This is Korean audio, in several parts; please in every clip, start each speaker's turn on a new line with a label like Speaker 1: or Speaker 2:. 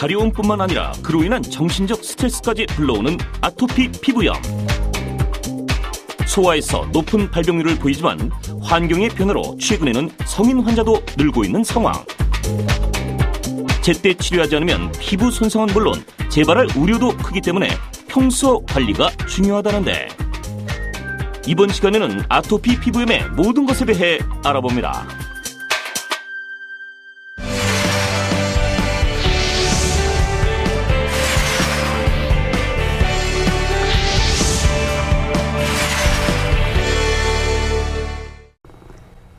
Speaker 1: 가려움뿐만 아니라 그로 인한 정신적 스트레스까지 불러오는 아토피 피부염. 소아에서 높은 발병률을 보이지만 환경의 변화로 최근에는 성인 환자도 늘고 있는 상황. 제때 치료하지 않으면 피부 손상은 물론 재발할 우려도 크기 때문에 평소 관리가 중요하다는데, 이번 시간에는 아토피 피부염의 모든 것에 대해 알아봅니다.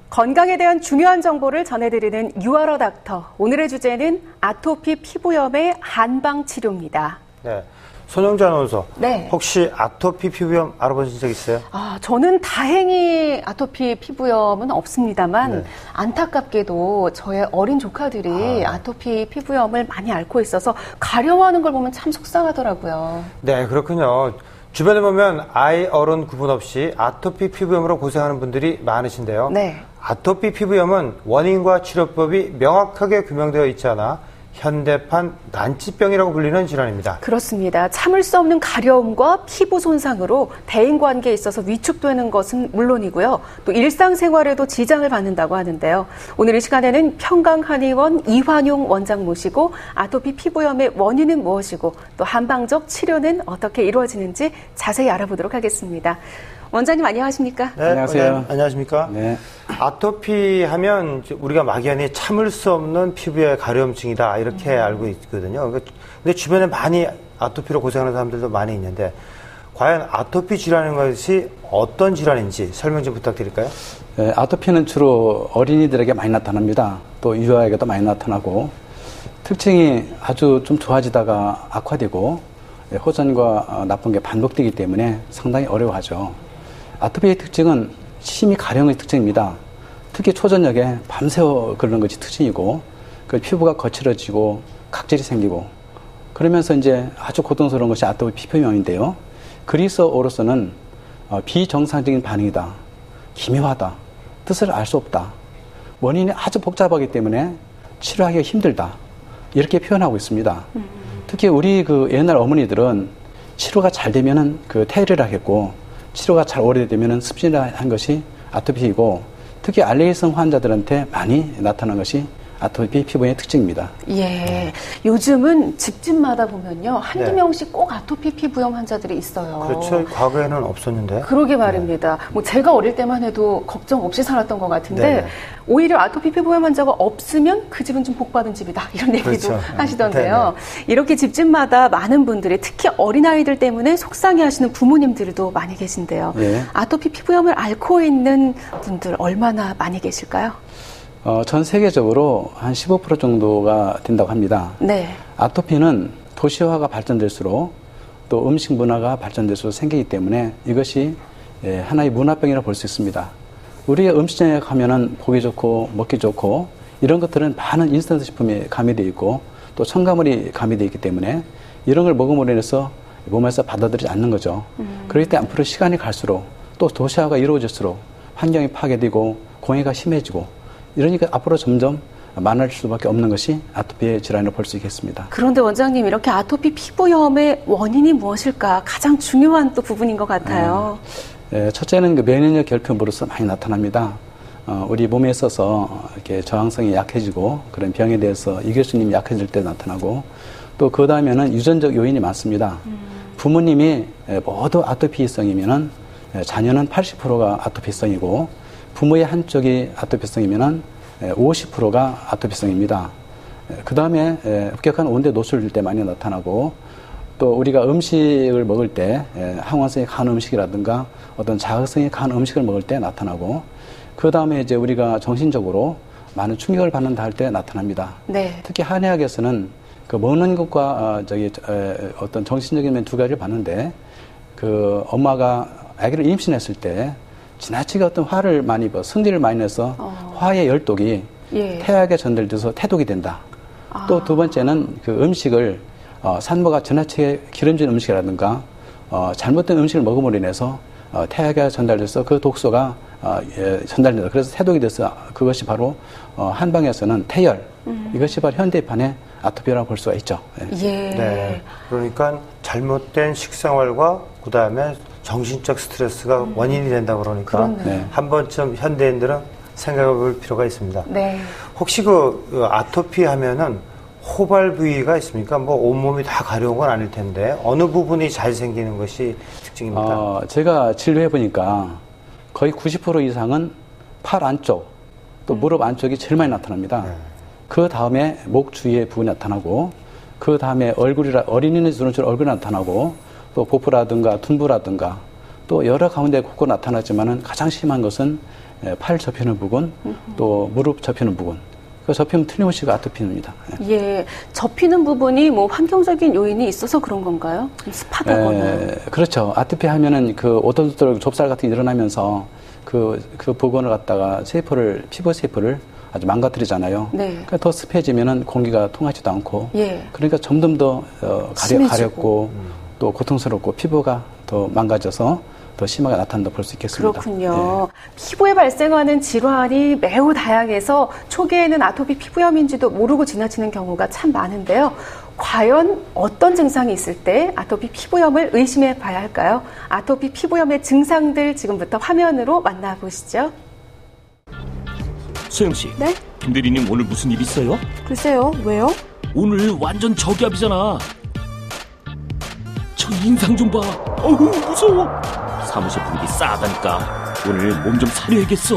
Speaker 2: 건강에 대한 중요한 정보를 전해드리는 유아러 닥터. 오늘의 주제는 아토피 피부염의 한방 치료입니다.
Speaker 3: 네. 손영주 아나운서.
Speaker 2: 네.
Speaker 3: 혹시 아토피 피부염 알아보신 적 있어요?
Speaker 2: 저는 다행히 아토피 피부염은 없습니다만
Speaker 3: 네.
Speaker 2: 안타깝게도 저의 어린 조카들이 아토피 피부염을 많이 앓고 있어서 가려워하는 걸 보면 참 속상하더라고요.
Speaker 3: 네, 그렇군요. 주변에 보면 아이, 어른 구분 없이 아토피 피부염으로 고생하는 분들이 많으신데요.
Speaker 2: 네.
Speaker 3: 아토피 피부염은 원인과 치료법이 명확하게 규명되어 있지 않아 현대판 난치병이라고 불리는 질환입니다.
Speaker 2: 그렇습니다. 참을 수 없는 가려움과 피부 손상으로 대인관계에 있어서 위축되는 것은 물론이고요. 또 일상생활에도 지장을 받는다고 하는데요. 오늘 이 시간에는 평강한의원 이환용 원장 모시고 아토피 피부염의 원인은 무엇이고 또 한방적 치료는 어떻게 이루어지는지 자세히 알아보도록 하겠습니다. 원장님 안녕하십니까?
Speaker 3: 네,
Speaker 4: 안녕하세요.
Speaker 3: 안녕하십니까?
Speaker 4: 네.
Speaker 3: 아토피 하면 우리가 막연히 참을 수 없는 피부의 가려움증이다 이렇게 알고 있거든요. 근데 주변에 많이 아토피로 고생하는 사람들도 많이 있는데 과연 아토피 질환인 것이 어떤 질환인지 설명 좀 부탁드릴까요?
Speaker 4: 네, 아토피는 주로 어린이들에게 많이 나타납니다. 또 유아에게도 많이 나타나고 특징이 아주 좀 좋아지다가 악화되고 호전과 나쁜 게 반복되기 때문에 상당히 어려워하죠. 아토피의 특징은 심히 가려움의 특징입니다. 특히 초저녁에 밤새워 그러는 것이 특징이고, 그 피부가 거칠어지고 각질이 생기고 그러면서 이제 아주 고통스러운 것이 아토피 피부염인데요. 그리스어로서는 비정상적인 반응이다, 기묘하다, 뜻을 알 수 없다, 원인이 아주 복잡하기 때문에 치료하기가 힘들다 이렇게 표현하고 있습니다. 특히 우리 그 옛날 어머니들은 치료가 잘 되면은 그 태리를 하겠고 치료가 잘 오래되면은 습진한 것이 아토피이고 특히 알레르기성 환자들한테 많이 나타나는 것이 아토피 피부의 특징입니다.
Speaker 2: 예. 요즘은 집집마다 보면요. 한두
Speaker 3: 네.
Speaker 2: 명씩 꼭 아토피 피부염 환자들이 있어요.
Speaker 3: 그렇죠. 과거에는 없었는데.
Speaker 2: 그러게 말입니다. 뭐 제가 어릴 때만 해도 걱정 없이 살았던 것 같은데
Speaker 3: 네네.
Speaker 2: 오히려 아토피 피부염 환자가 없으면 그 집은 좀 복받은 집이다. 이런 얘기도
Speaker 3: 그렇죠.
Speaker 2: 하시던데요.
Speaker 3: 네네.
Speaker 2: 이렇게 집집마다 많은 분들이 특히 어린아이들 때문에 속상해하시는 부모님들도 많이 계신데요.
Speaker 4: 예.
Speaker 2: 아토피 피부염을 앓고 있는 분들 얼마나 많이 계실까요?
Speaker 4: 전 세계적으로 한 15% 정도가 된다고 합니다.
Speaker 2: 네.
Speaker 4: 아토피는 도시화가 발전될수록 또 음식 문화가 발전될수록 생기기 때문에 이것이 하나의 문화병이라고 볼 수 있습니다. 우리가 음식점에 가면은 보기 좋고 먹기 좋고 이런 것들은 많은 인스턴트 식품이 가미되어 있고 또 첨가물이 가미되어 있기 때문에 이런 걸 먹음으로 인해서 몸에서 받아들이지 않는 거죠. 그렇기 때문에 앞으로 시간이 갈수록 또 도시화가 이루어질수록 환경이 파괴되고 공해가 심해지고 이러니까 앞으로 점점 많아질 수밖에 없는 것이 아토피의 질환이라고 볼 수 있겠습니다.
Speaker 2: 그런데 원장님 이렇게 아토피 피부염의 원인이 무엇일까 가장 중요한 또 부분인 것 같아요.
Speaker 4: 첫째는 그 면역력 결핍으로서 많이 나타납니다. 우리 몸에 있어서 이렇게 저항성이 약해지고 그런 병에 대해서 이길 수 있는 힘이 약해질 때 나타나고 또 그 다음에는 유전적 요인이 많습니다. 부모님이 모두 아토피성이면은 자녀는 80%가 아토피성이고 부모의 한쪽이 아토피성이면은 50%가 아토피성입니다. 그 다음에 급격한 온대 노출일 때 많이 나타나고 또 우리가 음식을 먹을 때 항원성이 강한 음식이라든가 어떤 자극성이 강한 음식을 먹을 때 나타나고 그 다음에 이제 우리가 정신적으로 많은 충격을 받는다 할 때 나타납니다.
Speaker 2: 네.
Speaker 4: 특히 한의학에서는 그 먹는 것과 어떤 정신적인 면 두 가지를 봤는데 그 엄마가 아기를 임신했을 때 지나치게 어떤 화를 많이 입어 성질을 많이 내서 화의 열독이 태아에게 전달돼서 태독이 된다. 또 두 번째는 그 음식을 산모가 지나치게 기름진 음식이라든가 잘못된 음식을 먹음으로 인해서 태아가 전달돼서 그 독소가 전달된다. 그래서 태독이 돼서 그것이 바로 한방에서는 태열. 이것이 바로 현대판의 아토피라고 볼 수가 있죠.
Speaker 3: 네. 그러니까 잘못된 식생활과 그다음에 정신적 스트레스가 원인이 된다 그러니까 한 번쯤 현대인들은 생각해 볼 필요가 있습니다.
Speaker 2: 네.
Speaker 3: 혹시 그 아토피 하면은 호발 부위가 있습니까? 뭐 온몸이 다 가려운 건 아닐 텐데 어느 부분이 잘 생기는 것이 특징입니까?
Speaker 4: 제가 진료해 보니까 거의 90% 이상은 팔 안쪽 또 무릎 안쪽이 제일 많이 나타납니다. 그 다음에 목 주위의 부분이 나타나고 그 다음에 어린이는 주는 얼굴이 나타나고 또 복부라든가 둔부라든가 또 여러 가운데 곳곳 나타나지만은 가장 심한 것은 팔 접히는 부분 또 무릎 접히는 부분. 그 접히면 틀림없이 아토피입니다.
Speaker 2: 예, 접히는 부분이 뭐 환경적인 요인이 있어서 그런 건가요? 습하다거나.
Speaker 4: 그렇죠. 아토피 하면은 그 오돌오돌 좁쌀 같은 게 일어나면서 그 부분을 갖다가 피부 세포를 아주 망가뜨리잖아요. 네. 그러니까 더 습해지면은 공기가 통하지도 않고. 예. 그러니까 점점 더 가렵고 또 고통스럽고 피부가 더 망가져서 더 심하게 나타난다 볼 수 있겠습니다.
Speaker 2: 그렇군요. 피부에 발생하는 질환이 매우 다양해서 초기에는 아토피 피부염인지도 모르고 지나치는 경우가 참 많은데요. 과연 어떤 증상이 있을 때 아토피 피부염을 의심해 봐야 할까요? 아토피 피부염의 증상들 지금부터 화면으로 만나보시죠.
Speaker 1: 소영 씨.
Speaker 5: 네?
Speaker 1: 김 대리님 오늘 무슨 일 있어요?
Speaker 5: 글쎄요. 왜요?
Speaker 1: 오늘 완전 저기압이잖아. 저 인상 좀 봐. 어우 무서워. 사무실 분위기 싸다니까. 오늘 몸 좀 사려야겠어.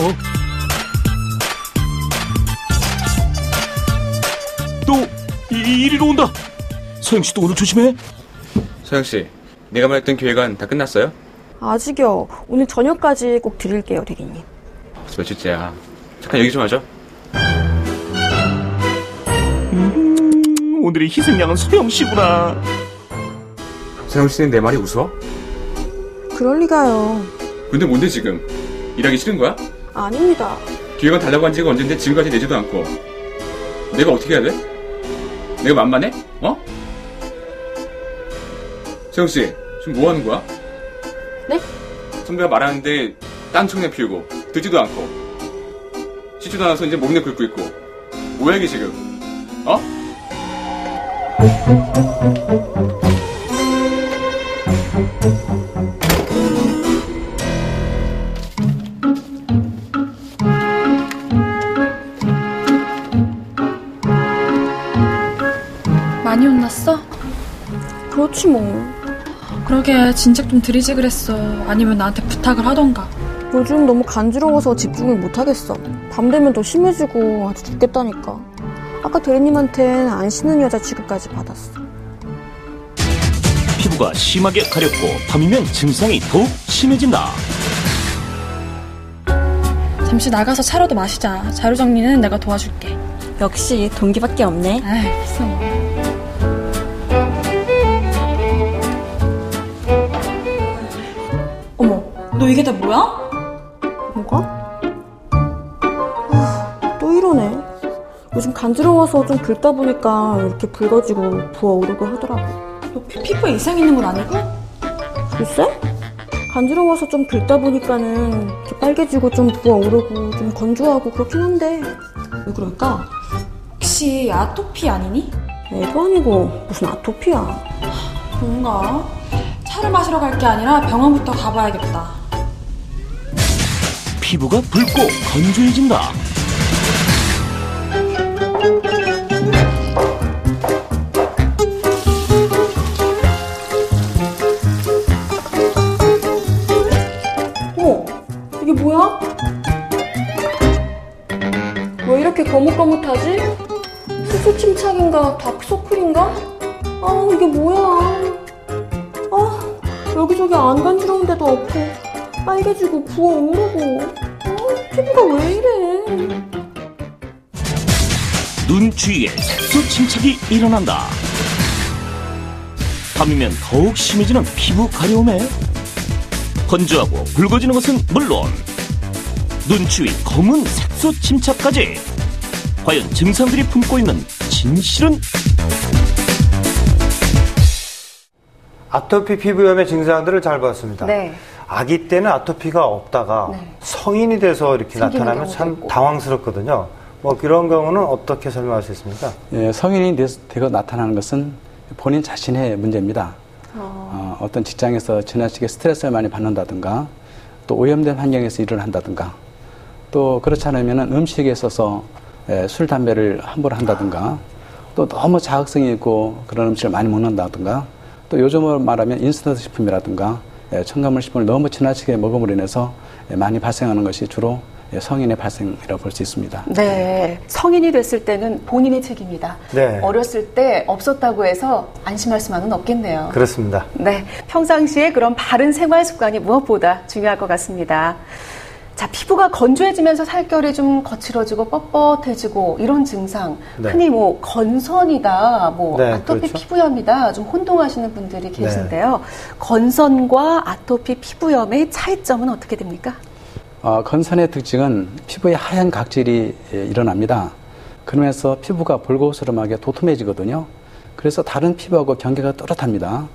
Speaker 1: 또 이리로 온다. 소영 씨도 오늘 조심해.
Speaker 6: 소영 씨, 내가 말했던 기획안 다 끝났어요?
Speaker 5: 아직이요. 오늘 저녁까지 꼭 드릴게요, 대리님.
Speaker 6: 벌써 며칠째야. 잠깐 얘기 좀 하죠.
Speaker 1: 오늘의 희생양은 소영 씨구나.
Speaker 6: 소영 씨는 내 말이 웃어?
Speaker 5: 그럴 리가요.
Speaker 6: 근데 뭔데 지금? 일하기 싫은 거야?
Speaker 5: 아닙니다.
Speaker 6: 기획안 달라고 한 지가 언젠데 지금까지 내지도 않고. 내가 어떻게 해야 돼? 내가 만만해? 어? 소영 씨, 지금 뭐 하는 거야?
Speaker 5: 네?
Speaker 6: 선배가 말하는데 딴청내 피우고 듣지도 않고 씻지도 않아서 이제 몸내 긁고 있고. 뭐야 이게 지금? 어?
Speaker 7: 많이 혼났어?
Speaker 5: 그렇지 뭐.
Speaker 7: 그러게 진작 좀 드리지 그랬어. 아니면 나한테 부탁을 하던가.
Speaker 5: 요즘 너무 간지러워서 집중을 못하겠어. 밤 되면 더 심해지고 아주 죽겠다니까. 아까 대리님한텐 안 씻는 여자 취급까지 받았어.
Speaker 1: 피부가 심하게 가렵고 밤이면 증상이 더욱 심해진다.
Speaker 7: 잠시 나가서 차라도 마시자. 자료 정리는 내가 도와줄게.
Speaker 5: 역시 동기밖에 없네.
Speaker 7: 아이, 무서워. 어머, 너 이게 다 뭐야?
Speaker 5: 뭐가? 또 이러네. 요즘 간지러워서 좀 긁다 보니까 이렇게 붉어지고 부어오르고 하더라고.
Speaker 7: 너 피부에 이상 있는 건 아니고?
Speaker 5: 글쎄? 간지러워서 좀 긁다 보니까는 이렇게 빨개지고 좀 부어오르고 좀 건조하고 그렇긴 한데 왜 그럴까?
Speaker 7: 혹시 아토피 아니니?
Speaker 5: 애도 아니고 무슨 아토피야.
Speaker 7: 뭔가 차를 마시러 갈 게 아니라 병원부터 가봐야겠다.
Speaker 1: 피부가 붉고 건조해진다.
Speaker 5: 이게 뭐야? 왜 이렇게 거뭇거뭇하지? 수소 침착인가? 다크서클인가? 아, 이게 뭐야? 아, 여기저기 안 간지러운 데도 없고 빨개지고 부어오르고. 피부가 왜 이래?
Speaker 1: 눈 주위에 색소 침착이 일어난다. 밤이면 더욱 심해지는 피부 가려움에 건조하고 붉어지는 것은 물론 눈 주위 검은 색소 침착까지. 과연 증상들이 품고 있는 진실은?
Speaker 3: 아토피 피부염의 증상들을 잘 봤습니다.
Speaker 2: 네.
Speaker 3: 아기 때는 아토피가 없다가
Speaker 2: 네.
Speaker 3: 성인이 돼서 이렇게
Speaker 2: 생기는
Speaker 3: 나타나면
Speaker 2: 경우도
Speaker 3: 참
Speaker 2: 있고.
Speaker 3: 당황스럽거든요. 뭐 그런 경우는 어떻게 설명할 수 있습니까?
Speaker 4: 예, 성인이 되고 나타나는 것은 본인 자신의 문제입니다. 어떤 직장에서 지나치게 스트레스를 많이 받는다든가 또 오염된 환경에서 일을 한다든가 또 그렇지 않으면 음식에 있어서 술, 담배를 함부로 한다든가 또 너무 자극성이 있고 그런 음식을 많이 먹는다든가 또 요즘으로 말하면 인스턴트 식품이라든가 첨가물 식품을 너무 지나치게 먹음으로 인해서 많이 발생하는 것이 주로 성인의 발생이라고 볼 수 있습니다.
Speaker 2: 네, 성인이 됐을 때는 본인의 책임이다.
Speaker 3: 네.
Speaker 2: 어렸을 때 없었다고 해서 안심할 수만은 없겠네요.
Speaker 3: 그렇습니다.
Speaker 2: 네, 평상시에 그런 바른 생활 습관이 무엇보다 중요할 것 같습니다. 자, 피부가 건조해지면서 살결이 좀 거칠어지고 뻣뻣해지고 이런 증상,
Speaker 3: 네.
Speaker 2: 흔히 뭐 건선이다, 뭐
Speaker 3: 네,
Speaker 2: 아토피
Speaker 3: 그렇죠.
Speaker 2: 피부염이다 좀 혼동하시는 분들이 계신데요. 건선과 아토피 피부염의 차이점은 어떻게 됩니까?
Speaker 4: 건선의 특징은 피부에 하얀 각질이 일어납니다. 그러면서 피부가 볼고스름하게 도톰해지거든요. 그래서 다른 피부하고 경계가 또렷합니다.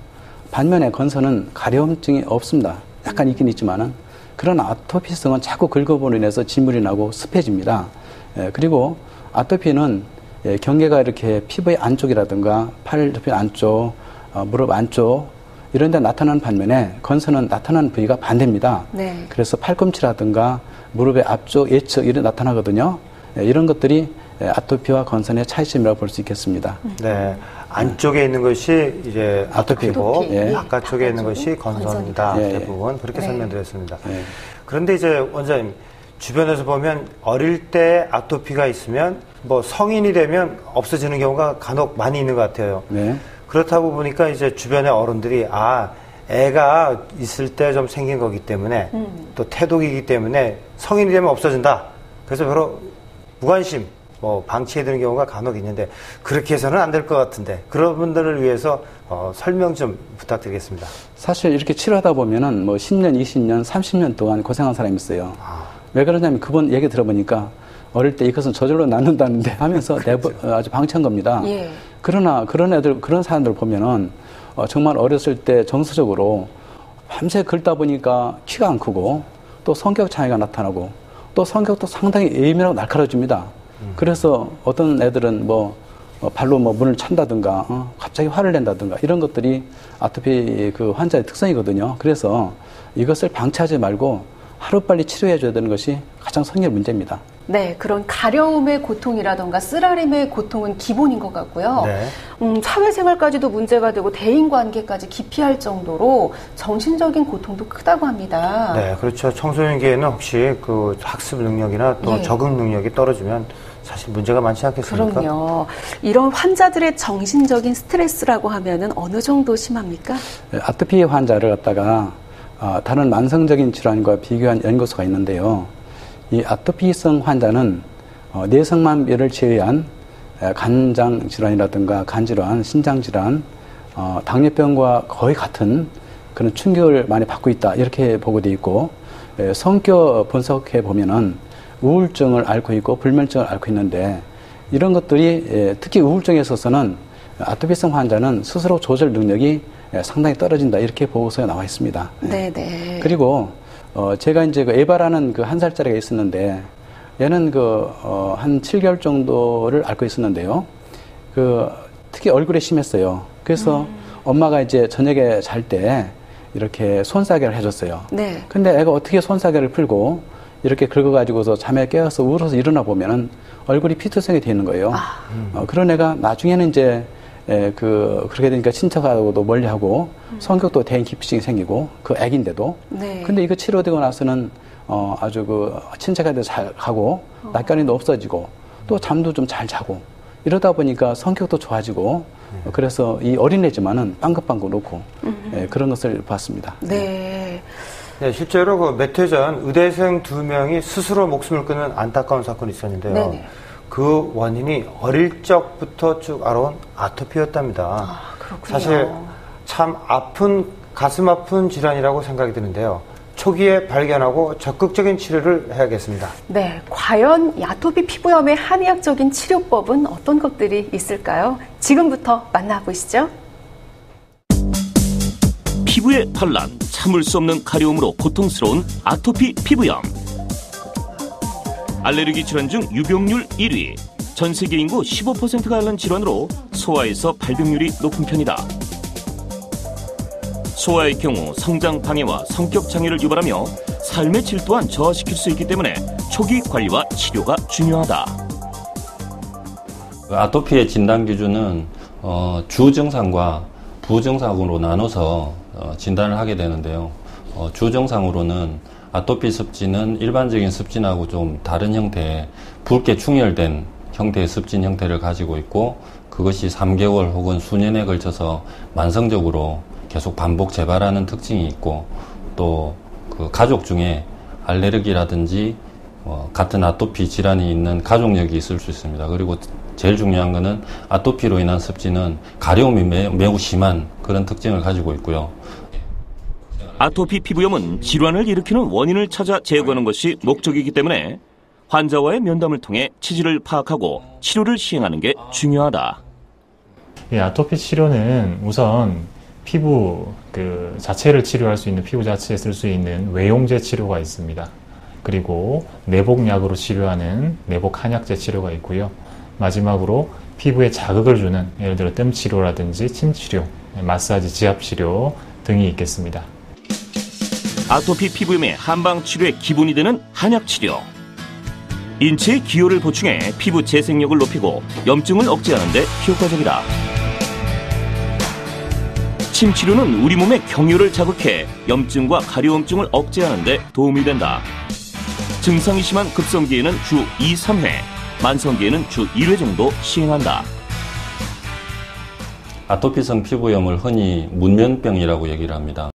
Speaker 4: 반면에 건선은 가려움증이 없습니다. 약간 있긴 있지만은 그런 아토피성은 자꾸 긁어보로 인해서 진물이 나고 습해집니다. 그리고 아토피는 경계가 이렇게 피부의 안쪽이라든가 팔 옆에 안쪽, 무릎 안쪽 이런 데 나타나는 반면에 건선은 나타나는 부위가 반대입니다.
Speaker 2: 네.
Speaker 4: 그래서 팔꿈치라든가 무릎의 앞쪽, 예측 이런 나타나거든요. 이런 것들이 아토피와 건선의 차이점이라고 볼 수 있겠습니다.
Speaker 3: 네. 안쪽에 있는 것이 이제 아토피고
Speaker 2: 아토피. 예.
Speaker 3: 바깥쪽에 있는 것이 건선이다.
Speaker 4: 예.
Speaker 3: 대부분 그렇게
Speaker 2: 네.
Speaker 3: 설명드렸습니다.
Speaker 4: 예.
Speaker 3: 그런데 이제 원장님 주변에서 보면 어릴 때 아토피가 있으면 뭐 성인이 되면 없어지는 경우가 간혹 많이 있는 것 같아요.
Speaker 4: 네.
Speaker 3: 그렇다고 보니까 이제 주변의 어른들이 애가 있을 때 좀 생긴 거기 때문에 또 태독이기 때문에 성인이 되면 없어진다. 그래서 별로 무관심, 뭐 방치해두는 경우가 간혹 있는데 그렇게 해서는 안 될 것 같은데 그런 분들을 위해서 설명 좀 부탁드리겠습니다.
Speaker 4: 사실 이렇게 치료하다 보면은 뭐 10년, 20년, 30년 동안 고생한 사람이 있어요. 왜 그러냐면 그분 얘기 들어보니까 어릴 때 이것은 저절로 낫는다는데 하면서 아주 방치한 겁니다.
Speaker 2: 예.
Speaker 4: 그러나 그런 사람들 보면은 정말 어렸을 때 정서적으로 밤새 긁다 보니까 키가 안 크고 또 성격 차이가 나타나고 또 성격도 상당히 예민하고 날카로워집니다. 그래서 어떤 애들은 발로 문을 찬다든가 갑자기 화를 낸다든가 이런 것들이 아토피 그 환자의 특성이거든요. 그래서 이것을 방치하지 말고 하루빨리 치료해줘야 되는 것이 가장 성의 문제입니다.
Speaker 2: 네, 그런 가려움의 고통이라던가 쓰라림의 고통은 기본인 것 같고요.
Speaker 3: 네.
Speaker 2: 사회생활까지도 문제가 되고 대인관계까지 기피할 정도로 정신적인 고통도 크다고 합니다.
Speaker 3: 네, 그렇죠. 청소년기에는 혹시 그 학습 능력이나 또
Speaker 2: 예.
Speaker 3: 적응 능력이 떨어지면 사실 문제가 많지 않겠습니까?
Speaker 2: 그럼요. 이런 환자들의 정신적인 스트레스라고 하면은 어느 정도 심합니까?
Speaker 4: 아토피 환자를 갖다가 다른 만성적인 질환과 비교한 연구소가 있는데요. 이 아토피성 환자는 뇌성만비를 제외한 간장 질환이라든가 간질환, 신장질환, 당뇨병과 거의 같은 그런 충격을 많이 받고 있다 이렇게 보고돼 있고 성격 분석해 보면은 우울증을 앓고 있고 불면증을 앓고 있는데 이런 것들이 특히 우울증에 있어서는 아토피성 환자는 스스로 조절 능력이 상당히 떨어진다 이렇게 보고서에 나와 있습니다.
Speaker 2: 네.
Speaker 4: 그리고 제가 이제 그 에바라는 그 1살짜리가 있었는데 얘는 한 7개월 정도를 앓고 있었는데요. 특히 얼굴에 심했어요. 그래서 엄마가 이제 저녁에 잘 때 이렇게 손사계를 해줬어요.
Speaker 2: 네.
Speaker 4: 근데 애가 어떻게 손사계를 풀고 이렇게 긁어가지고서 잠에 깨어서 울어서 일어나 보면은 얼굴이 피투성이 돼 있는 거예요. 그런 애가 나중에는 이제 그렇게 되니까 친척하고도 멀리하고 성격도 대인 기피증이 생기고 그 애기인데도.
Speaker 2: 네.
Speaker 4: 근데 이거 치료되고 나서는 아주 친척한테 잘 가고 낯가림도 없어지고 또 잠도 좀 잘 자고 이러다 보니까 성격도 좋아지고 그래서 이 어린애지만은 빵긋빵긋 웃고 그런 것을 봤습니다.
Speaker 2: 네.
Speaker 3: 네, 실제로 몇 해 전 의대생 2명이 스스로 목숨을 끊는 안타까운 사건이 있었는데요.
Speaker 2: 네네.
Speaker 3: 그 원인이 어릴 적부터 쭉 알아온 아토피였답니다.
Speaker 2: 그렇군요.
Speaker 3: 사실 참 가슴 아픈 질환이라고 생각이 드는데요. 초기에 발견하고 적극적인 치료를 해야겠습니다.
Speaker 2: 네, 과연 이 아토피 피부염의 한의학적인 치료법은 어떤 것들이 있을까요? 지금부터 만나보시죠.
Speaker 1: 피부의 반란, 참을 수 없는 가려움으로 고통스러운 아토피 피부염. 알레르기 질환 중 유병률 1위, 전 세계 인구 15%가 앓는 질환으로 소아에서 발병률이 높은 편이다. 소아의 경우 성장 방해와 성격 장애를 유발하며 삶의 질 또한 저하시킬 수 있기 때문에 초기 관리와 치료가 중요하다.
Speaker 8: 아토피의 진단 기준은 주증상과 부증상으로 나눠서 진단을 하게 되는데요. 주증상으로는 아토피 습진은 일반적인 습진하고 좀 다른 형태의 붉게 충혈된 형태의 습진 형태를 가지고 있고, 그것이 3개월 혹은 수년에 걸쳐서 만성적으로 계속 반복 재발하는 특징이 있고, 또 그 가족 중에 알레르기라든지 같은 아토피 질환이 있는 가족력이 있을 수 있습니다. 그리고 제일 중요한 것은 아토피로 인한 습진은 가려움이 매우 심한 그런 특징을 가지고 있고요.
Speaker 1: 아토피 피부염은 질환을 일으키는 원인을 찾아 제거하는 것이 목적이기 때문에 환자와의 면담을 통해 치질을 파악하고 치료를 시행하는 게 중요하다.
Speaker 9: 아토피 치료는 우선 피부 자체를 치료할 수 있는, 피부 자체에 쓸 수 있는 외용제 치료가 있습니다. 그리고 내복약으로 치료하는 내복 한약제 치료가 있고요. 마지막으로 피부에 자극을 주는, 예를 들어 뜸 치료라든지 침 치료, 마사지, 지압 치료 등이 있겠습니다.
Speaker 1: 아토피 피부염의 한방 치료의 기본이 되는 한약 치료. 인체의 기호를 보충해 피부 재생력을 높이고 염증을 억제하는 데 효과적이다. 침 치료는 우리 몸의 경혈을 자극해 염증과 가려움증을 억제하는 데 도움이 된다. 증상이 심한 급성기에는 주 2, 3회, 만성기에는 주 1회 정도 시행한다.
Speaker 8: 아토피성 피부염을 흔히 문면병이라고 얘기를 합니다.